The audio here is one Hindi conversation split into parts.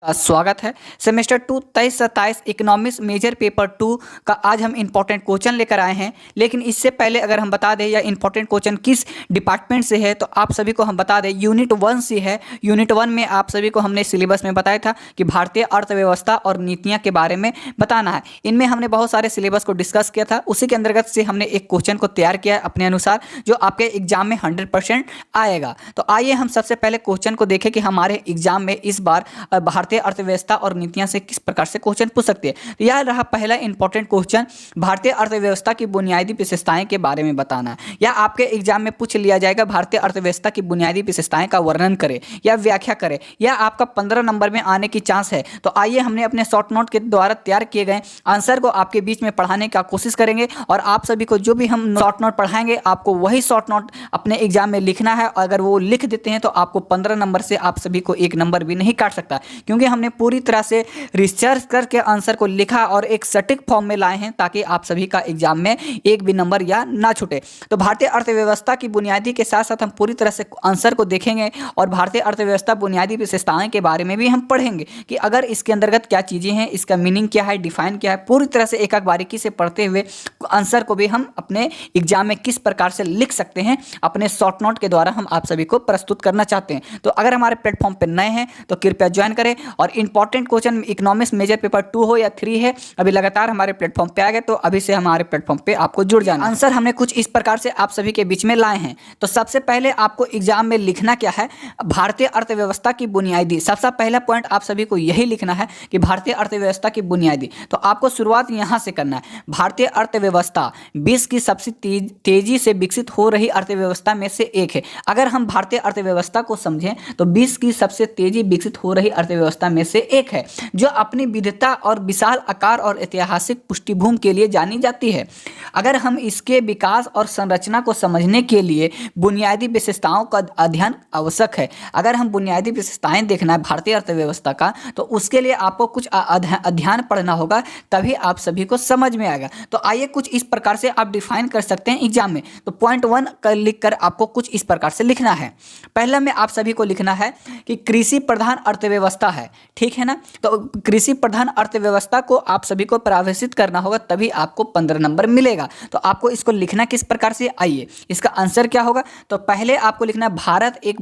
का स्वागत है। सेमेस्टर 2 23-27 इकोनॉमिक्स मेजर पेपर 2 का आज हम इंपॉर्टेंट क्वेश्चन लेकर आए हैं। लेकिन इससे पहले अगर हम बता दें यह इंपॉर्टेंट क्वेश्चन किस डिपार्टमेंट से है, तो आप सभी को हम बता दें यूनिट 1 से है। यूनिट 1 में आप सभी को हमने सिलेबस में बताया था कि भारतीय अर्थव्यवस्था और नीतियाँ के बारे में बताना है। इनमें हमने बहुत सारे सिलेबस को डिस्कस किया था, उसी के अंतर्गत से हमने एक क्वेश्चन को तैयार किया है अपने अनुसार, जो आपके एग्जाम में 100% आएगा। तो आइए हम सबसे पहले क्वेश्चन को देखें कि हमारे एग्जाम में इस बार भारतीय अर्थव्यवस्था और नीतियां से किस प्रकार से क्वेश्चन पूछ सकते हैं। तो यह रहा पहला इंपॉर्टेंट क्वेश्चन, भारतीय अर्थव्यवस्था की बुनियादी विशेषताएं के बारे में बताना है। या आपके एग्जाम में पूछ लिया जाएगा भारतीय अर्थव्यवस्था की बुनियादी विशेषताएं का वर्णन करें या व्याख्या करें। यह आपका 15 नंबर में आने की चांस है। तो आइए हमने अपने शॉर्ट नोट के द्वारा तैयार किए गए आंसर को आपके बीच में पढ़ाने का कोशिश करेंगे, और आप सभी को जो भी हम शॉर्ट नोट पढ़ाएंगे आपको वही शॉर्ट नोट अपने एग्जाम में लिखना है। अगर वो लिख देते हैं तो आपको 15 नंबर से आप सभी को 1 नंबर भी नहीं काट सकता, क्योंकि हमने पूरी तरह से रिसर्च करके आंसर को लिखा और एक सटीक फॉर्म में लाए हैं, ताकि आप सभी का एग्जाम में एक भी नंबर या ना छूटे। तो भारतीय अर्थव्यवस्था की बुनियादी के साथ साथ हम पूरी तरह से आंसर को देखेंगे, और भारतीय अर्थव्यवस्था बुनियादी विशेषताएं के बारे में भी हम पढ़ेंगे कि अगर इसके अंतर्गत क्या चीज़ें हैं, इसका मीनिंग क्या है, डिफाइन क्या है। पूरी तरह से एक एक बारीकी से पढ़ते हुए आंसर को भी हम अपने एग्जाम में किस प्रकार से लिख सकते हैं, अपने शॉर्ट नोट के द्वारा हम आप सभी को प्रस्तुत करना चाहते हैं। तो अगर हमारे प्लेटफॉर्म पर नए हैं तो कृपया ज्वाइन करें, और important question economics major paper 2 हो या 3 है, अभी लगातार हमारे प्लेटफॉर्म पे आ गए, तो अभी से हमारे प्लेटफॉर्म पे आपको जुड़ जाना। आंसर हमने कुछ इस प्रकार से आप सभी के बीच में लाए हैं। तो सबसे पहले आपको एग्जाम में लिखना क्या है, भारतीय अर्थव्यवस्था की बुनियादी। सबसे पहला पॉइंट आप सभी को यही लिखना है कि भारतीय अर्थव्यवस्था की बुनियादी। तो आपको शुरुआत यहाँ से करना है। भारतीय अर्थव्यवस्था विश्व की सबसे तेजी से विकसित हो रही अर्थव्यवस्था में से एक है। अगर हम भारतीय अर्थव्यवस्था को समझें तो विश्व की सबसे तेजी विकसित हो रही अर्थव्यवस्था में से एक है, जो अपनी विविधता और विशाल आकार और ऐतिहासिक पृष्ठभूमि के लिए जानी जाती है। अगर हम इसके विकास और संरचना को समझने के लिए बुनियादी विशेषताओं का अध्ययन आवश्यक है। अगर हम बुनियादी विशेषताएं देखना है भारतीय अर्थव्यवस्था का, तो उसके लिए आपको कुछ अध्ययन पढ़ना होगा, तभी आप सभी को समझ में आएगा। तो आइए कुछ इस प्रकार से आप डिफाइन कर सकते हैं एग्जाम में। तो पॉइंट 1 कर लिख कर आपको कुछ इस प्रकार से लिखना है। पहला में आप सभी को लिखना है कि कृषि प्रधान अर्थव्यवस्था है, ठीक है ना। तो कृषि प्रधान अर्थव्यवस्था को आप सभी को परिभाषित करना होगा, तभी आपको 15 नंबर मिलेगा। तो आपको इसको लिखना किस प्रकार से, आइए इसका आंसर क्या होगा। तो पहले आपको लिखना, भारत एक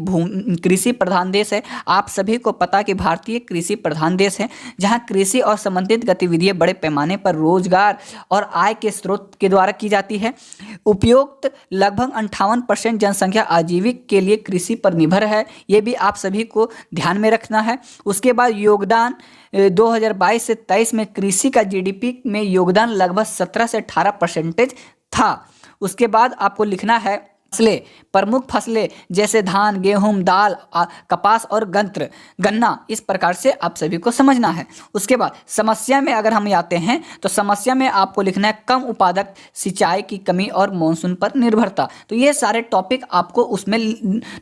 कृषि प्रधान देश है। आप सभी को पता कि भारतीय कृषि प्रधान देश है, जहां कृषि और संबंधित गतिविधियां बड़े पैमाने पर रोजगार और आय के स्रोत के द्वारा की जाती है। उपयुक्त लगभग 58% जनसंख्या आजीविका के लिए कृषि पर निर्भर है, ये भी आप सभी को ध्यान में रखना है। उसके बाद योगदान 2022 से 23 में कृषि का जीडीपी में योगदान लगभग 17 से 18% था। उसके बाद आपको लिखना है फसलें, प्रमुख फसलें जैसे धान, गेहूं, दाल, कपास और गन्ना, इस प्रकार से आप सभी को समझना है। उसके बाद समस्या में अगर हम आते हैं तो समस्या में आपको लिखना है कम उत्पादक, सिंचाई की कमी और मानसून पर निर्भरता। तो ये सारे टॉपिक आपको उसमें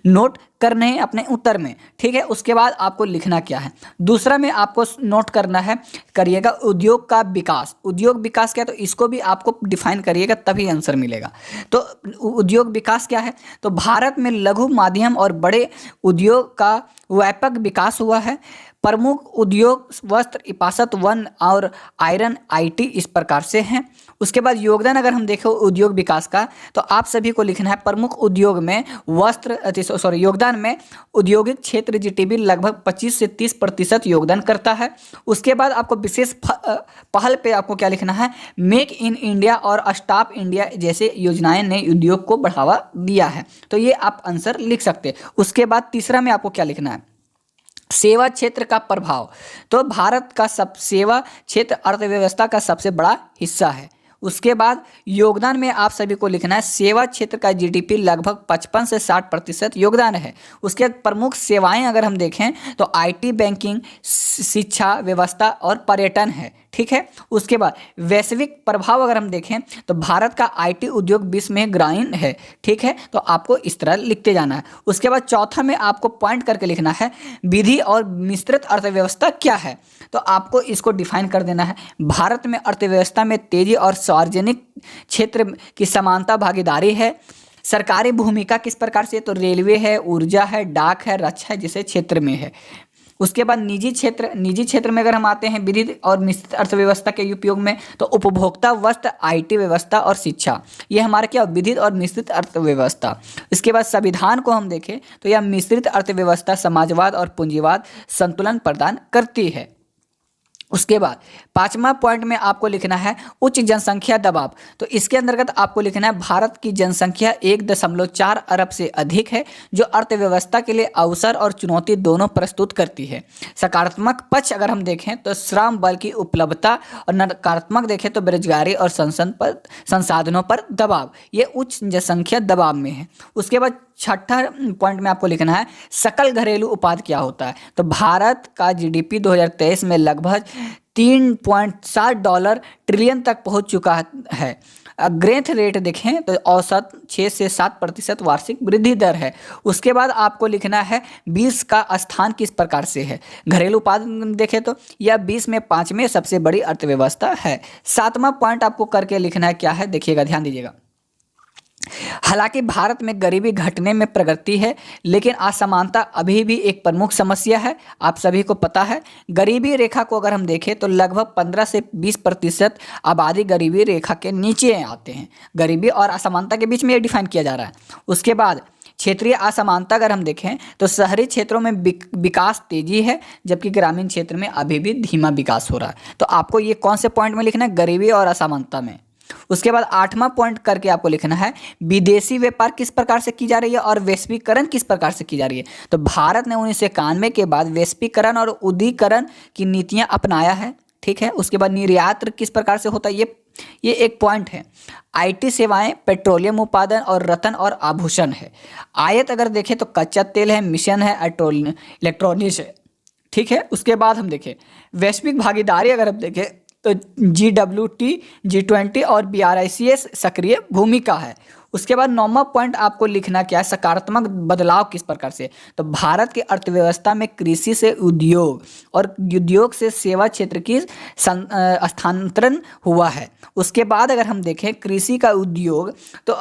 नोट करने हैं अपने उत्तर में, ठीक है। उसके बाद आपको लिखना क्या है, दूसरा में आपको नोट करना है, करिएगा उद्योग का विकास। उद्योग विकास क्या है, तो इसको भी आपको डिफाइन करिएगा, तभी आंसर मिलेगा। तो उद्योग विकास क्या है, तो भारत में लघु, माध्यम और बड़े उद्योग का व्यापक विकास हुआ है। प्रमुख उद्योग वस्त्र, इस्पात, वन और आयरन, आईटी, इस प्रकार से हैं। उसके बाद योगदान अगर हम देखें उद्योग विकास का, तो आप सभी को लिखना है प्रमुख उद्योग में योगदान में औद्योगिक क्षेत्र जीडीपी लगभग 25 से 30% योगदान करता है। उसके बाद आपको विशेष पहल पे आपको क्या लिखना है, मेक इन इंडिया और स्टार्टअप इंडिया जैसे योजनाएं नए उद्योग को बढ़ावा दिया है। तो ये आप आंसर लिख सकते हैं। उसके बाद तीसरा में आपको क्या लिखना है, सेवा क्षेत्र का प्रभाव। तो भारत का सेवा क्षेत्र अर्थव्यवस्था का सबसे बड़ा हिस्सा है। उसके बाद योगदान में आप सभी को लिखना है, सेवा क्षेत्र का जीडीपी लगभग 55 से 60% योगदान है। उसके प्रमुख सेवाएं अगर हम देखें तो आईटी, बैंकिंग, शिक्षा व्यवस्था और पर्यटन है, ठीक है। उसके बाद वैश्विक प्रभाव अगर हम देखें तो भारत का आईटी उद्योग विश्व में ग्रामीण है, ठीक है। तो आपको इस तरह लिखते जाना है। उसके बाद चौथा में आपको पॉइंट करके लिखना है, विधि और मिश्रित अर्थव्यवस्था क्या है। तो आपको इसको डिफाइन कर देना है, भारत में अर्थव्यवस्था में तेजी और सार्वजनिक क्षेत्र की समानता भागीदारी है। सरकारी भूमिका किस प्रकार से, तो रेलवे है, ऊर्जा है, डाक है, रक्षा है, जिसे क्षेत्र में है। उसके बाद निजी क्षेत्र में अगर हम आते हैं विविध और निश्चित अर्थव्यवस्था के उपयोग में, तो उपभोक्ता, वस्त्र, आईटी व्यवस्था और शिक्षा, ये हमारा क्या विविध और निश्चित अर्थव्यवस्था। इसके बाद संविधान को हम देखें तो यह मिश्रित अर्थव्यवस्था, समाजवाद और पूंजीवाद संतुलन प्रदान करती है। उसके बाद 5वां पॉइंट में आपको लिखना है उच्च जनसंख्या दबाव। तो इसके अंतर्गत आपको लिखना है भारत की जनसंख्या 1.4 अरब से अधिक है, जो अर्थव्यवस्था के लिए अवसर और चुनौती दोनों प्रस्तुत करती है। सकारात्मक पक्ष अगर हम देखें तो श्रम बल की उपलब्धता, और नकारात्मक देखें तो बेरोजगारी और संसाधनों पर दबाव, ये उच्च जनसंख्या दबाव में है। उसके बाद 6ठा पॉइंट में आपको लिखना है सकल घरेलू उत्पाद क्या होता है। तो भारत का जीडीपी 2023 में लगभग $3.7 ट्रिलियन तक पहुंच चुका है। ग्रोथ रेट देखें तो औसत 6 से 7% वार्षिक वृद्धि दर है। उसके बाद आपको लिखना है 20 का स्थान किस प्रकार से है। घरेलू उत्पाद देखें तो यह 20 में 5वें सबसे बड़ी अर्थव्यवस्था है। 7वां पॉइंट आपको करके लिखना है क्या है, देखिएगा, ध्यान दीजिएगा। हालांकि भारत में गरीबी घटने में प्रगति है, लेकिन असमानता अभी भी एक प्रमुख समस्या है। आप सभी को पता है गरीबी रेखा को अगर हम देखें तो लगभग 15 से 20% आबादी गरीबी रेखा के नीचे आते हैं। गरीबी और असमानता के बीच में ये डिफाइन किया जा रहा है। उसके बाद क्षेत्रीय असमानता अगर हम देखें तो शहरी क्षेत्रों में विकास तेजी है, जबकि ग्रामीण क्षेत्र में अभी भी धीमा विकास हो रहा है। तो आपको ये कौन से पॉइंट में लिखना है, गरीबी और असमानता में। उसके बाद 8वां पॉइंट करके आपको लिखना है विदेशी व्यापार किस प्रकार से की जा रही है और वैश्वीकरण किस प्रकार से की जा रही है। तो भारत ने 1991 के बाद वैश्वीकरण और उदारीकरण की नीतियां अपनाया है, ठीक है। उसके बाद निर्यात किस प्रकार से होता है, ये एक पॉइंट है। आईटी सेवाएं, पेट्रोलियम उत्पादन और रत्न और आभूषण है। आयात अगर देखें तो कच्चा तेल है, मिशन है, इलेक्ट्रॉनिक्स है, ठीक है। उसके बाद हम देखें वैश्विक भागीदारी अगर हम देखें तो GWT, G20 और BRICS सक्रिय भूमिका है। उसके बाद 9वां पॉइंट आपको लिखना क्या है, सकारात्मक बदलाव किस प्रकार से। तो भारत की अर्थव्यवस्था में कृषि से उद्योग और उद्योग से सेवा क्षेत्र की स्थानांतरण हुआ है। उसके बाद अगर हम देखें कृषि का उद्योग तो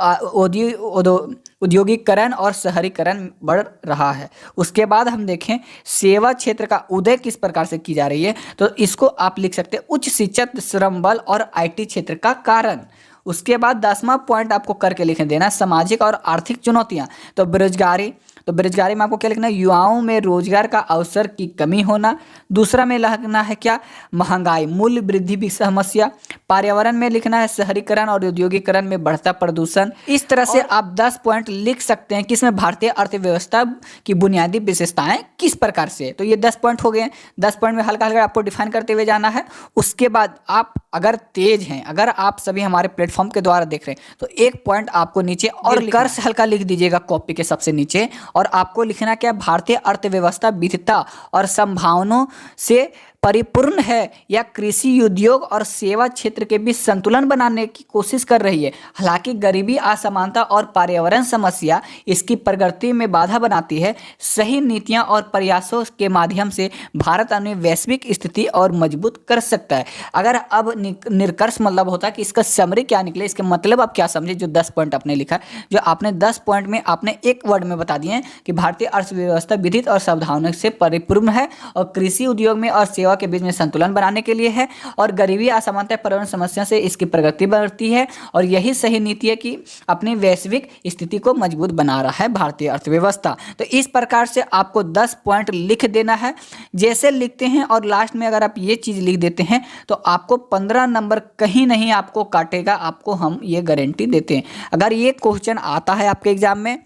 औद्योगिकरण और शहरीकरण बढ़ रहा है। उसके बाद हम देखें सेवा क्षेत्र का उदय किस प्रकार से की जा रही है, तो इसको आप लिख सकते हैं उच्च शिक्षित, श्रम बल और IT क्षेत्र का कारण। उसके बाद 10वां पॉइंट आपको करके लिखने देना सामाजिक और आर्थिक चुनौतियां। तो बेरोजगारी में आपको क्या लिखना है, युवाओं में रोजगार का अवसर की कमी होना। दूसरा में लिखना है क्या, महंगाई, मूल्य वृद्धि की समस्या। पर्यावरण में लिखना है शहरीकरण और औद्योगिकरण में बढ़ता प्रदूषण। इस तरह से आप 10 पॉइंट लिख सकते हैं कि इसमें भारतीय अर्थव्यवस्था की बुनियादी विशेषताएं किस प्रकार से। तो ये 10 पॉइंट हो गए। 10 पॉइंट में हल्का हल्का आपको डिफाइन करते हुए जाना है। उसके बाद आप अगर तेज हैं, अगर आप सभी हमारे प्लेटफॉर्म के द्वारा देख रहे हैं तो एक पॉइंट आपको नीचे और कर्स हल्का लिख दीजिएगा कॉपी के सबसे नीचे, और आपको लिखना क्या, भारतीय अर्थव्यवस्था विविधता और संभावनाओं से परिपूर्ण है या कृषि, उद्योग और सेवा क्षेत्र के बीच संतुलन बनाने की कोशिश कर रही है। हालांकि गरीबी, असमानता और पर्यावरण समस्या इसकी प्रगति में बाधा बनाती है। सही नीतियां और प्रयासों के माध्यम से भारत अपनी वैश्विक स्थिति और मजबूत कर सकता है। अगर अब निष्कर्ष मतलब होता है कि इसका समरी क्या निकले, इसके मतलब आप क्या समझे, जो 10 पॉइंट आपने लिखा, जो आपने 10 पॉइंट में आपने एक वर्ड में बता दिए कि भारतीय अर्थव्यवस्था विविध और संभावनाओं से परिपूर्ण है और कृषि, उद्योग में और सेवा के बीच में संतुलन बनाने के लिए है, और गरीबी, असमानता, पर्यावरण समस्या से इसकी प्रगति बढ़ती है, और यही सही नीति है कि अपनी वैश्विक स्थिति को मजबूत बना रहा है भारतीय अर्थव्यवस्था। तो इस प्रकार से आपको 10 पॉइंट लिख देना है। जैसे लिखते हैं और लास्ट में अगर आप ये चीज लिख देते हैं तो आपको 15 नंबर कहीं नहीं आपको काटेगा, आपको हम ये गारंटी देते हैं। अगर ये क्वेश्चन आता है आपके एग्जाम में,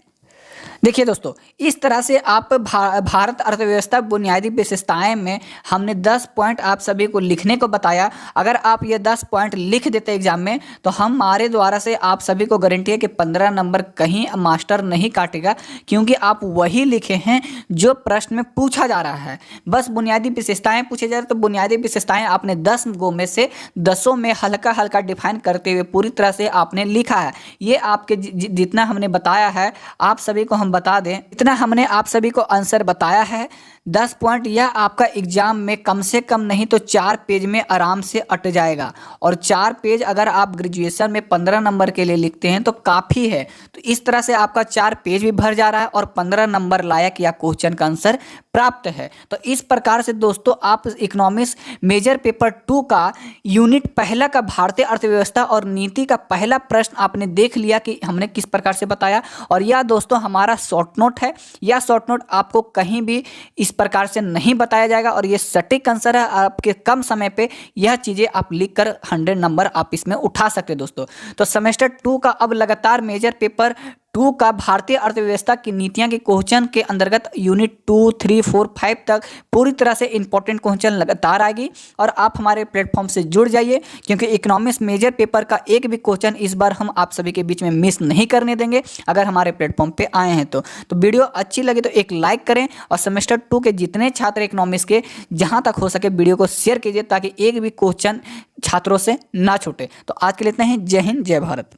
देखिए दोस्तों, इस तरह से आप भारत अर्थव्यवस्था बुनियादी विशेषताएं में हमने 10 पॉइंट आप सभी को लिखने को बताया। अगर आप ये 10 पॉइंट लिख देते एग्जाम में तो हमारे द्वारा से आप सभी को गारंटी है कि 15 नंबर कहीं मास्टर नहीं काटेगा, क्योंकि आप वही लिखे हैं जो प्रश्न में पूछा जा रहा है। बस बुनियादी विशेषताएं पूछे जा रहे, तो बुनियादी विशेषताएं आपने 10 गो में से 10 में हल्का हल्का डिफाइन करते हुए पूरी तरह से आपने लिखा है। ये आपके जितना हमने बताया है आप सभी को हम बता दें, इतना हमने आप सभी को आंसर बताया है। 10 पॉइंट यह आपका एग्जाम में कम से कम नहीं तो 4 पेज में आराम से अट जाएगा। और 4 पेज अगर आप ग्रेजुएशन में 15 नंबर के लिए लिखते हैं तो काफ़ी है। तो इस तरह से आपका 4 पेज भी भर जा रहा है और 15 नंबर लायक या क्वेश्चन का आंसर प्राप्त है। तो इस प्रकार से दोस्तों आप इकोनॉमिक्स मेजर पेपर 2 का यूनिट पहला का भारतीय अर्थव्यवस्था और नीति का पहला प्रश्न आपने देख लिया कि हमने किस प्रकार से बताया। और यह दोस्तों हमारा शॉर्ट नोट है। यह शॉर्ट नोट आपको कहीं भी इस प्रकार से नहीं बताया जाएगा और ये सटीक आंसर है। आपके कम समय पे यह चीज़ें आप लिखकर 100 नंबर आप इसमें उठा सकते हैं दोस्तों। तो सेमेस्टर 2 का अब लगातार मेजर पेपर 2 का भारतीय अर्थव्यवस्था की नीतियां के क्वेश्चन के अंतर्गत यूनिट 2, 3, 4, 5 तक पूरी तरह से इंपॉर्टेंट क्वेश्चन लगातार आएगी। और आप हमारे प्लेटफॉर्म से जुड़ जाइए क्योंकि इकोनॉमिक्स मेजर पेपर का एक भी क्वेश्चन इस बार हम आप सभी के बीच में मिस नहीं करने देंगे अगर हमारे प्लेटफॉर्म पे आए हैं तो वीडियो अच्छी लगे तो एक लाइक करें और सेमेस्टर 2 के जितने छात्र इकोनॉमिक्स के जहां तक हो सके वीडियो को शेयर कीजिए ताकि एक भी क्वेश्चन छात्रों से ना छूटे। तो आज के लिए इतना ही। जय हिंद, जय भारत।